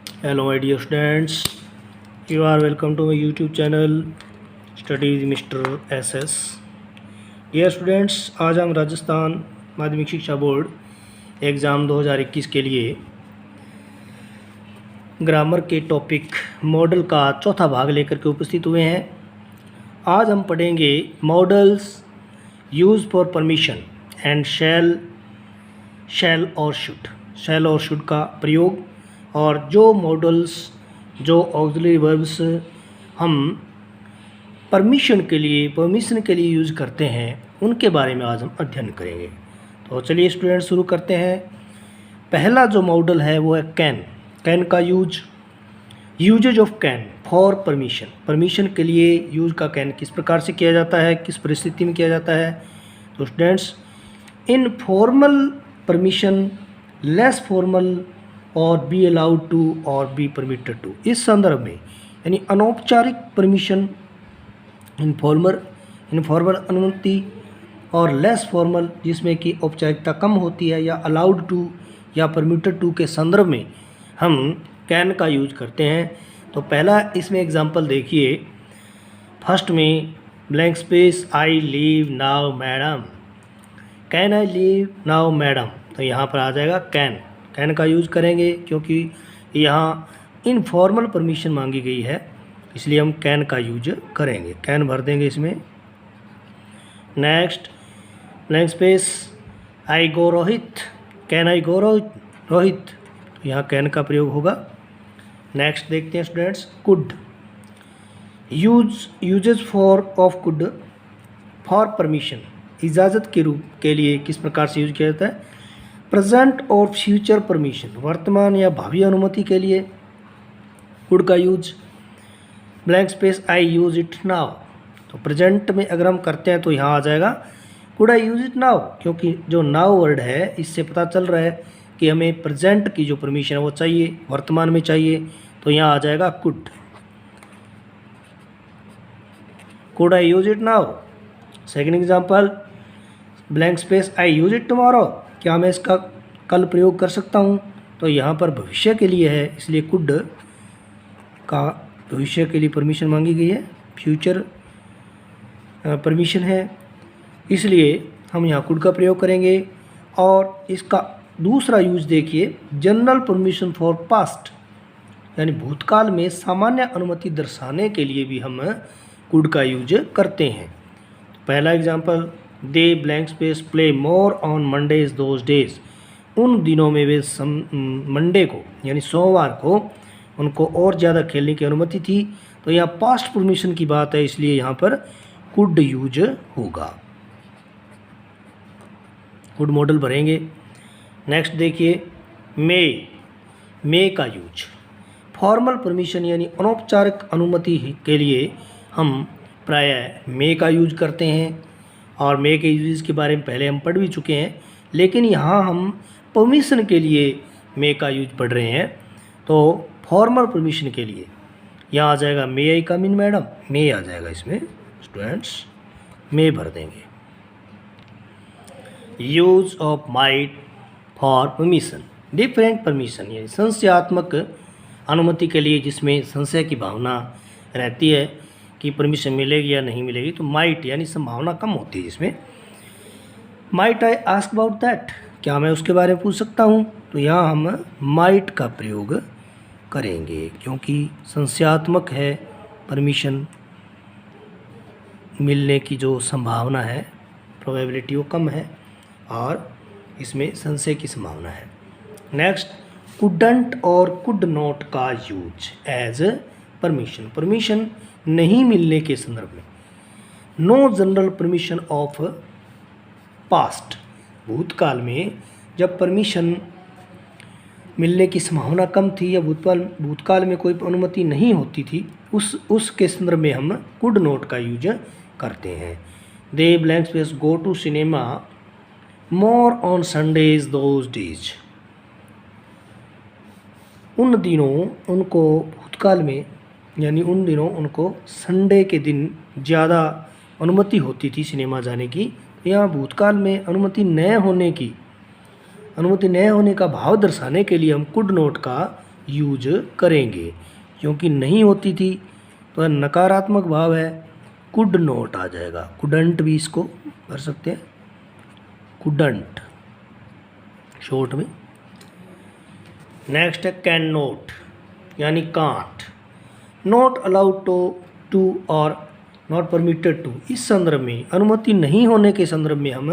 Hello, my dear students. You are welcome to my YouTube channel Study with Mr. SS. Dear students, आज हम राजस्थान माध्यमिक शिक्षा board exam 2021 के लिए grammar के टॉपिक मॉडल का चौथा भाग लेकर के उपस्थित हुए हैं। आज हम पढ़ेंगे models use for permission and shall और शुड का प्रयोग, और जो मॉडल्स जो ऑक्सिलरी वर्ब्स हम परमिशन के लिए यूज़ करते हैं उनके बारे में आज हम अध्ययन करेंगे। तो चलिए स्टूडेंट शुरू करते हैं। पहला जो मॉडल है वो है कैन का usages of can for permission के लिए यूज़ का कैन किस प्रकार से किया जाता है, किस परिस्थिति में किया जाता है। तो students, in formal permission, less formal और बी अलाउड टू और बी परमिटेड टू, इस संदर्भ में यानी अनौपचारिक परमिशन, इनफॉर्मल अनुमति और लेस फॉर्मल जिसमें कि औपचारिकता कम होती है, या अलाउड टू या परमिटेड टू के संदर्भ में हम कैन का यूज करते हैं। तो पहला इसमें एग्जांपल देखिए। फर्स्ट में blank space, I leave now madam, can I leave now madam, तो यहाँ पर आ जाएगा कैन का यूज़ करेंगे क्योंकि यहाँ इनफॉर्मल परमिशन मांगी गई है, इसलिए हम कैन का यूज करेंगे। कैन भर देंगे इसमें। Next blank space, I go Rohit, can I go Rohit, तो यहाँ कैन का प्रयोग होगा। नेक्स्ट देखते हैं students, could uses of could for permission, इजाज़त के रूप के लिए किस प्रकार से यूज किया जाता है। प्रेजेंट और फ्यूचर परमिशन, वर्तमान या भावी अनुमति के लिए कुड का use. Blank space, I use it now, तो प्रेजेंट में अगर हम करते हैं तो यहाँ आ जाएगा could I use it now, क्योंकि जो नाउ वर्ड है इससे पता चल रहा है कि हमें प्रेजेंट की जो परमिशन है वो चाहिए, वर्तमान में चाहिए, तो यहाँ आ जाएगा could I use it now. Second example, blank space, I use it tomorrow, क्या मैं इसका कल प्रयोग कर सकता हूँ, तो यहाँ पर भविष्य के लिए है, इसलिए कुड का भविष्य के लिए परमिशन मांगी गई है, फ्यूचर परमिशन है, इसलिए हम यहाँ कुड का प्रयोग करेंगे। और इसका दूसरा यूज देखिए, जनरल परमिशन फॉर पास्ट, यानी भूतकाल में सामान्य अनुमति दर्शाने के लिए भी हम कुड का यूज करते हैं। पहला example, they blank space play more on Mondays those days, उन दिनों में वे मंडे को यानी सोमवार को उनको और ज़्यादा खेलने की अनुमति थी, तो यहाँ पास्ट परमिशन की बात है, इसलिए यहाँ पर कुड यूज होगा। कुड मॉडल भरेंगे। नेक्स्ट देखिए, मे का यूज फॉर्मल परमिशन यानी अनौपचारिक अनुमति के लिए हम प्रायः मे का यूज करते हैं, और मे के यूजेस के बारे में पहले हम पढ़ भी चुके हैं, लेकिन यहाँ हम परमिशन के लिए मे का यूज पढ़ रहे हैं। तो फॉर्मल परमिशन के लिए यहाँ आ जाएगा मे आई कम इन मैडम, मे आ जाएगा इसमें स्टूडेंट्स, मे भर देंगे। Use of might for permission, different permission यानी संशयात्मक अनुमति के लिए जिसमें संशय की भावना रहती है कि परमिशन मिलेगी या नहीं मिलेगी, तो माइट यानी संभावना कम होती है जिसमें। Might I ask about that, क्या मैं उसके बारे में पूछ सकता हूँ, तो यहाँ हम माइट का प्रयोग करेंगे क्योंकि संशयात्मक है, परमिशन मिलने की जो संभावना है, प्रोबेबिलिटी वो कम है, और इसमें संशय की संभावना है। नेक्स्ट, कुडंट और कुड नॉट का यूज एज परमिशन नहीं मिलने के संदर्भ में। No general permission of past, भूतकाल में जब परमिशन मिलने की संभावना कम थी या भूतकाल में कोई अनुमति नहीं होती थी, उसके संदर्भ में हम कुड नॉट का यूज करते हैं। They blank space go to cinema more on Sundays those days, उन दिनों उनको भूतकाल में यानी उन दिनों उनको संडे के दिन ज़्यादा अनुमति होती थी सिनेमा जाने की। यहाँ भूतकाल में अनुमति न होने का भाव दर्शाने के लिए हम कुड नॉट का यूज करेंगे, क्योंकि नहीं होती थी तो नकारात्मक भाव है, कुड नॉट आ जाएगा। कुडंट भी इसको भर सकते हैं, कुडंट शॉर्ट में। नेक्स्ट है कैन नोट, यानी कांट। नॉट अलाउड टू और नॉट परमिटेड टू, इस संदर्भ में अनुमति नहीं होने के संदर्भ में हम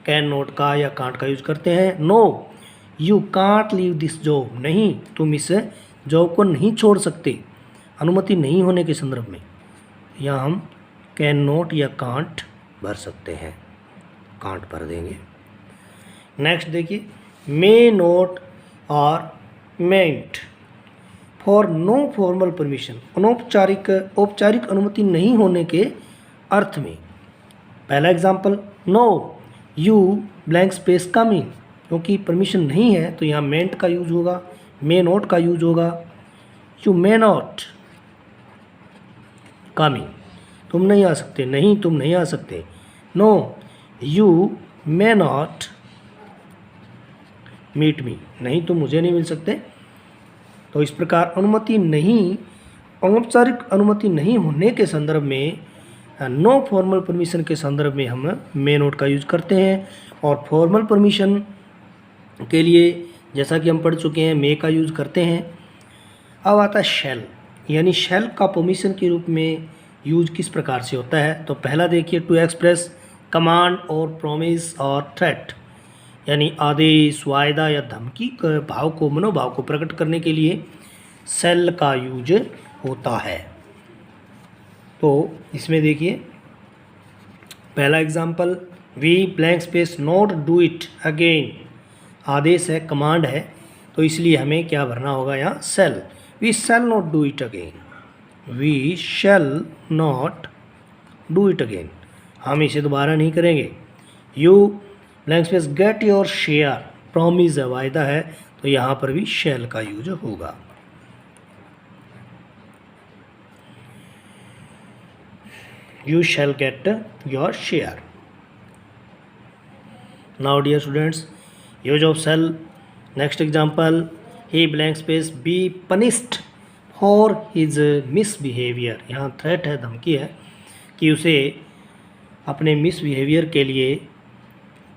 कैन नॉट का या कांट का यूज करते हैं। No you can't leave this job, नहीं तुम इस जॉब को नहीं छोड़ सकते, अनुमति नहीं होने के संदर्भ में यहाँ हम कैन नॉट या कांट भर सकते हैं, कांट भर देंगे। नेक्स्ट देखिए, मे नॉट और meant for no formal permission, औपचारिक अनुमति नहीं होने के अर्थ में। पहला example, no you blank space come in, क्योंकि परमिशन नहीं है तो यहाँ मेंट का यूज होगा, मे नॉट का यूज होगा। You may not come in, तुम नहीं आ सकते, नहीं तुम नहीं आ सकते। No you may not meet me, नहीं तुम मुझे नहीं मिल सकते। तो इस प्रकार अनुमति नहीं, औपचारिक अनुमति नहीं होने के संदर्भ में, नो फॉर्मल परमिशन के संदर्भ में हम मे नोट का यूज करते हैं। और फॉर्मल परमिशन के लिए जैसा कि हम पढ़ चुके हैं मे का यूज करते हैं। अब आता है शैल, यानी शैल का परमिशन के रूप में यूज किस प्रकार से होता है। तो पहला देखिए, टू एक्सप्रेस कमांड और प्रोमिस और थ्रेट, यानी आदेश, वायदा या धमकी के भाव को, मनोभाव को प्रकट करने के लिए शैल का यूज होता है। तो इसमें देखिए पहला example, we blank space not do it again, आदेश है, कमांड है, तो इसलिए हमें क्या भरना होगा यहाँ, shall. We shall not do it again, we shall not do it again, हम इसे दोबारा नहीं करेंगे। You blank space get your share, promise है, वायदा है, तो यहाँ पर भी शैल का यूज होगा। You shall get your share. Now dear students, use of shall. Next example, he blank space be punished for his misbehavior, यहाँ थ्रेट है, धमकी है कि उसे अपने मिसबिहेवियर के लिए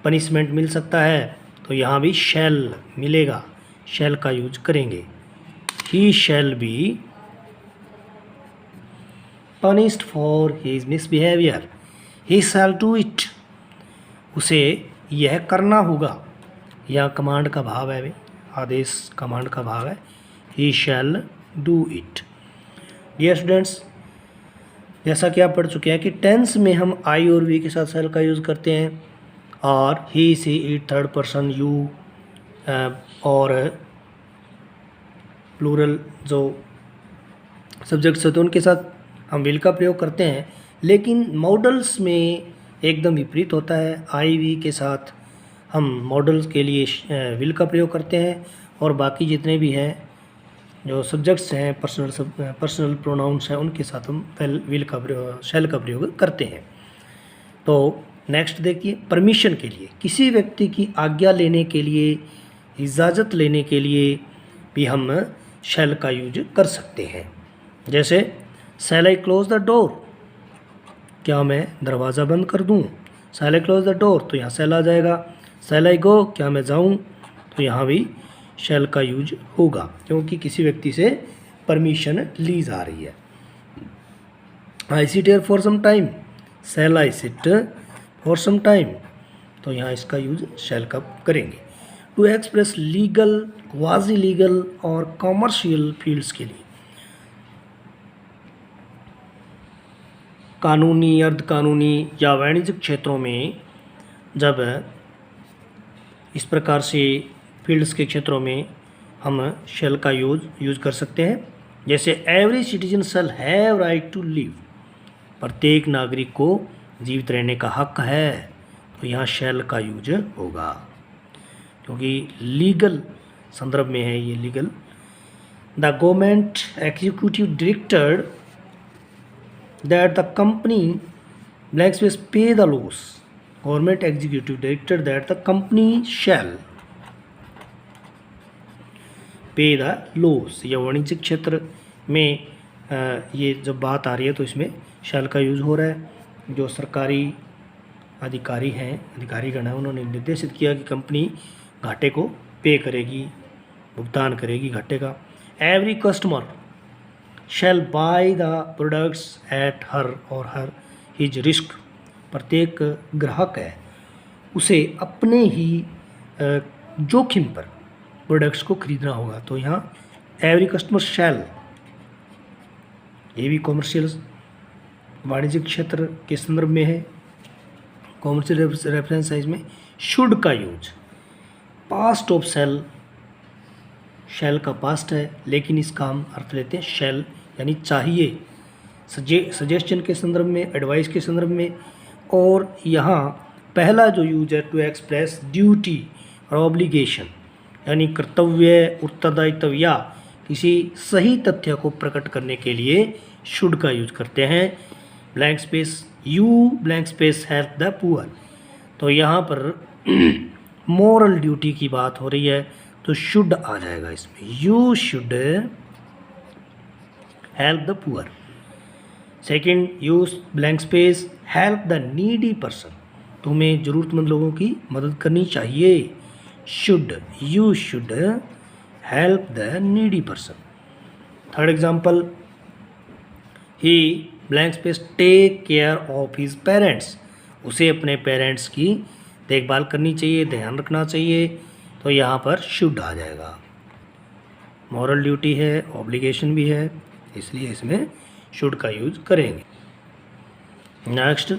पनिशमेंट मिल सकता है, तो यहाँ भी शैल मिलेगा, शैल का यूज करेंगे। He shall be punished for his misbehavior, he shall do it, उसे यह करना होगा, यह कमांड का भाव है, आदेश कमांड का भाव है, he shall do it। Dear students, जैसा कि आप पढ़ चुके हैं कि टेंस में हम आई और वी के साथ शैल का यूज़ करते हैं, और he see it third person you, और प्लूरल जो सब्जेक्ट्स होते हैं उनके साथ हम विल का प्रयोग करते हैं। लेकिन मॉडल्स में एकदम विपरीत होता है, आई वी के साथ हम मॉडल्स के लिए विल का प्रयोग करते हैं, और बाकी जितने भी हैं जो सब्जेक्ट्स हैं, पर्सनल प्रोनाउंस हैं, उनके साथ हम विल का प्रयोग, शैल का प्रयोग करते हैं। तो नेक्स्ट देखिए, परमिशन के लिए, किसी व्यक्ति की आज्ञा लेने के लिए, इजाज़त लेने के लिए भी हम शैल का यूज कर सकते हैं। जैसे शैल आई क्लोज द डोर, क्या मैं दरवाज़ा बंद कर दूं, शैल आई क्लोज द डोर, तो यहाँ शैल आ जाएगा। शैल आई गो, क्या मैं जाऊं, तो यहाँ भी शैल का यूज होगा, क्योंकि किसी व्यक्ति से परमिशन ली जा रही है। I sit here for some time, shall I sit for some time, तो यहाँ इसका यूज शैल का करेंगे। To express legal, quasi legal और कॉमर्शियल फील्ड्स के लिए, कानूनी, अर्ध कानूनी या वाणिज्यिक क्षेत्रों में जब इस प्रकार से फील्ड्स के क्षेत्रों में हम शैल का यूज कर सकते हैं। जैसे every citizen shall have right to live, प्रत्येक नागरिक को जीवित रहने का हक है, तो यहाँ शैल का यूज होगा, क्योंकि लीगल संदर्भ में है ये legal. The government executive director that the company blank space pay the loss, government executive director that the company shall pay the loss. या वाणिज्यिक क्षेत्र में ये जब बात आ रही है तो इसमें शैल का यूज़ हो रहा है। जो सरकारी अधिकारीगण हैं उन्होंने निर्देशित किया कि कंपनी घाटे को पे करेगी, भुगतान करेगी घाटे का। Every customer shall buy the products at her और हर हिज रिस्क। प्रत्येक ग्राहक है उसे अपने ही जोखिम पर प्रोडक्ट्स को खरीदना होगा। तो यहाँ एवरी कस्टमर शैल, ये भी कॉमर्शियल वाणिज्यिक क्षेत्र के संदर्भ में है। कॉमर्शियल रेफरेंस है इसमें शुड का यूज। पास्ट ऑफ शैल, शैल का पास्ट है लेकिन इसका हम अर्थ लेते हैं शैल यानी चाहिए, सजेशन के संदर्भ में, एडवाइस के संदर्भ में। और यहाँ पहला जो यूज है टू एक्सप्रेस ड्यूटी और ऑब्लिगेशन यानी कर्तव्य, उत्तरदायित्व या किसी सही तथ्य को प्रकट करने के लिए शुड का यूज करते हैं। Blank space you blank space help the poor. तो यहाँ पर मोरल ड्यूटी की बात हो रही है तो शुड आ जाएगा इसमें। You should help the poor. Second, use blank space help the needy person. तुम्हें ज़रूरतमंद लोगों की मदद करनी चाहिए। Should, you should help the needy person. Third example, he blank space tech care of his parents. उसे अपने पेरेंट्स की देखभाल करनी चाहिए, ध्यान रखना चाहिए। तो यहाँ पर शुड आ जाएगा। मॉरल ड्यूटी है, ऑब्लिगेशन भी है, इसलिए इसमें शुड का यूज करेंगे। Next,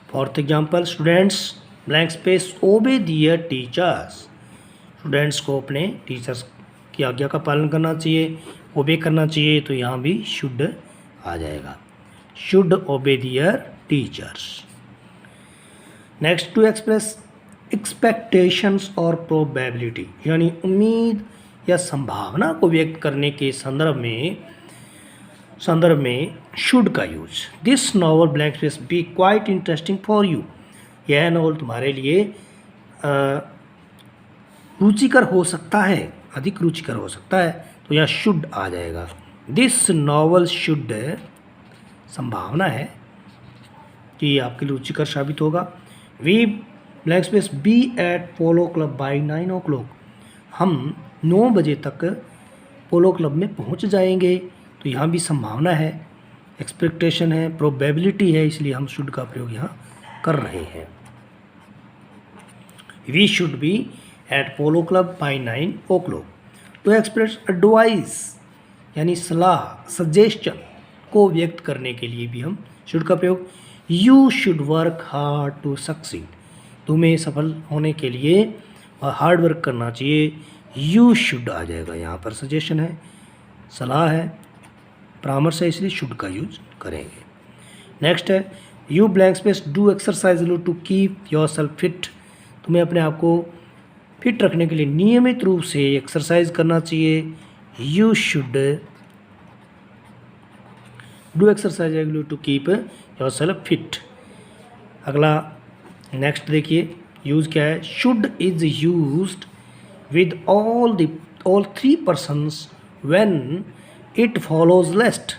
fourth example, students blank space obey their teachers. Students को अपने टीचर्स की आज्ञा का पालन करना चाहिए, ओबे करना चाहिए। तो यहाँ भी शुड आ जाएगा। Should obey their teachers. Next, to express expectations और प्रोबेबिलिटी यानी उम्मीद या संभावना को व्यक्त करने के संदर्भ में शुड का use. This novel blank space be quite interesting for you. यह नॉवल तुम्हारे लिए रुचिकर हो सकता है, अधिक रुचिकर हो सकता है। तो यह शुड आ जाएगा। दिस नॉवल शुड, संभावना है कि आपके लिए रुचिकर साबित होगा। We blank space be at polo club by 9 o'clock। हम 9 बजे तक पोलो क्लब में पहुंच जाएंगे। तो यहाँ भी संभावना है, एक्सपेक्टेशन है, प्रोबेबिलिटी है, इसलिए हम शुड का प्रयोग यहाँ कर रहे हैं। We should be at polo club by 9 o'clock। To express advice यानी सलाह, सजेशन को व्यक्त करने के लिए भी हम शुड का प्रयोग। You should work hard to succeed. तुम्हें सफल होने के लिए हार्ड वर्क करना चाहिए। यू शुड आ जाएगा। यहाँ पर सजेशन है, सलाह है, परामर्श है, इसलिए शुड का यूज करेंगे। नेक्स्ट है, you blank space do exercise to keep your self fit. तुम्हें अपने आप को फिट रखने के लिए नियमित रूप से एक्सरसाइज करना चाहिए। You should do exercise to keep your self fit. अगला नेक्स्ट देखिए, यूज क्या है। Should is used with all 3 persons when it follows lest.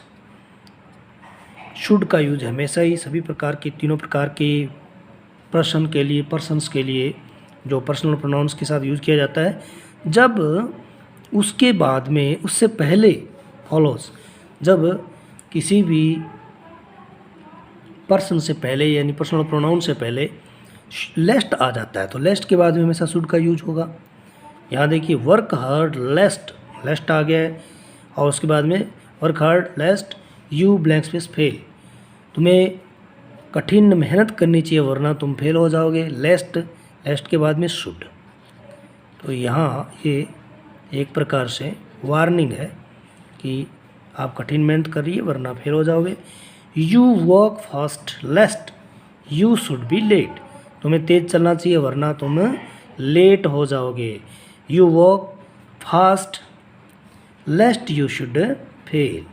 Should का यूज हमेशा ही सभी प्रकार के, तीनों प्रकार के पर्सन्स के लिए जो पर्सनल प्रोनाउंस के साथ यूज़ किया जाता है, जब उसके बाद में, उससे पहले फॉलोज, जब किसी भी पर्सन से पहले यानी पर्सनल प्रोनाउन से पहले लेस्ट आ जाता है तो लेस्ट के बाद में हमेशा शुड का यूज होगा। यहाँ देखिए, वर्क हार्ड लेस्ट आ गया है और उसके बाद में work hard लेस्ट you blank space fail. तुम्हें कठिन मेहनत करनी चाहिए वरना तुम फेल हो जाओगे। लेस्ट के बाद में शुड। तो यहाँ ये एक प्रकार से वार्निंग है कि आप कठिन मेहनत करिए वरना फेल हो जाओगे। You work fast lest you should be late. तुम्हें तेज़ चलना चाहिए वरना तुम लेट हो जाओगे। You work fast lest you should fail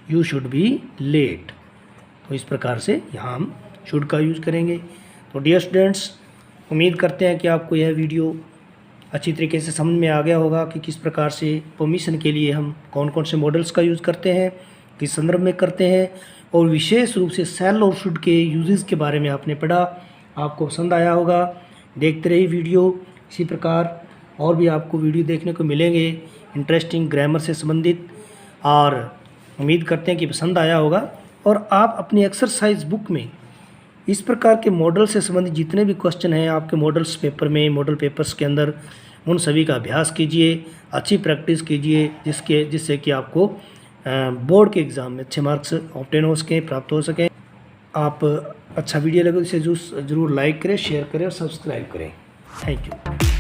you should be late. तो इस प्रकार से यहाँ हम शुड का यूज़ करेंगे। तो डियर स्टूडेंट्स, उम्मीद करते हैं कि आपको यह वीडियो अच्छी तरीके से समझ में आ गया होगा कि किस प्रकार से परमिशन के लिए हम कौन कौन से मॉडल्स का यूज़ करते हैं, किस संदर्भ में करते हैं, और विशेष रूप से सेल और शुड के यूजेस के बारे में आपने पढ़ा। आपको पसंद आया होगा। देखते रहिए वीडियो। इसी प्रकार और भी आपको वीडियो देखने को मिलेंगे इंटरेस्टिंग ग्रामर से संबंधित, और उम्मीद करते हैं कि पसंद आया होगा। और आप अपनी एक्सरसाइज बुक में इस प्रकार के मॉडल से संबंधित जितने भी क्वेश्चन हैं आपके मॉडल्स पेपर में, मॉडल पेपर्स के अंदर, उन सभी का अभ्यास कीजिए, अच्छी प्रैक्टिस कीजिए, जिससे कि आपको बोर्ड के एग्ज़ाम में अच्छे मार्क्स ऑब्टेन हो सकें, प्राप्त हो सकें। आप अच्छा वीडियो लगे तो इसे ज़रूर लाइक करें, शेयर करें और सब्सक्राइब करें। Thank you.